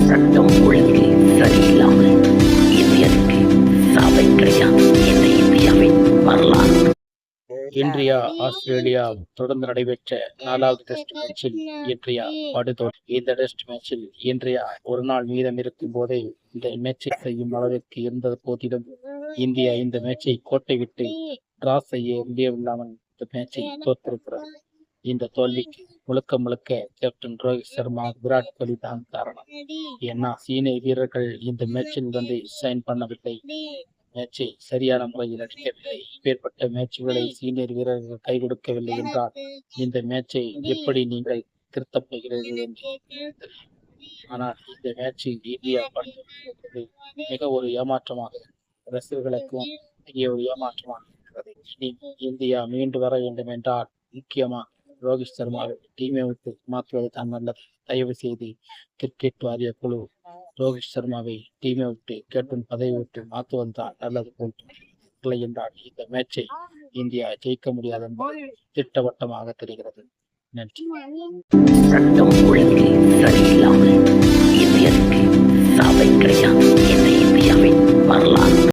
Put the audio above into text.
சட்டம் ஒழுங்கு சரியில்லாமல் இந்தியருக்கு சாவை கிடையாது என்ற இந்தியாவின் வரலாறு. இந்தியா ஆஸ்திரேலியா தொடர்ந்து நடைபெற்ற 4வது டெஸ்ட் மேட்சில் இந்தியா படுதோல்வி. இந்த டெஸ்ட் மேட்சில் இந்தியா ஒரு நாள் மீதம் இருக்கும் போதே இந்த மேட்சை செய்யும் அளவிற்கு இருந்த போதிலும் இந்தியா இந்த மேட்சை கோட்டை விட்டு டிரா செய்ய முடியவில்லாமல் இந்த மேட்சை தோற்றிருக்கிறது. இந்த தோல்விக்கு முழுக்க கேப்டன் ரோஹித் சர்மா, விராட் கோலி தான் காரணம். ஏன்னா சீனியர் வீரர்கள் இந்த மேட்சில் வந்து சைன் பண்ணவில்லை, மேட்சை சரியான முறையில் அடிக்கவில்லை. இப்பேற்பட்ட மேட்சுகளை சீனியர் வீரர்கள் கை கொடுக்கவில்லை என்றால் இந்த மேட்சை எப்படி நீங்கள் திருத்தப் போகிறீர்கள் என்று. ஆனால் இந்த மேட்சில் இந்தியா பண்ணுவது மிக ஒரு ஏமாற்றமாக, ரசிகர்களுக்கும் மிக ஒரு ஏமாற்றமாக இருக்கிறது. இனி இந்தியா மீண்டு வர வேண்டும் என்றால் முக்கியமாக ரோஹித் சர்மாவை டீமை விட்டு மாற்றுவது தான் நல்லது. தயவு செய்து கிரிக்கெட் வாரிய குழு ரோஹித் சர்மாவை டீமை விட்டு கேப்டன் பதவி விட்டு மாற்றுவது தான் நல்லது போல் என்றால் இந்த மேட்சை இந்தியா ஜெயிக்க முடியாது என்பது திட்டவட்டமாக தெரிகிறது. நன்றி. சட்டம் ஒழுங்கு சரியில்லாமல்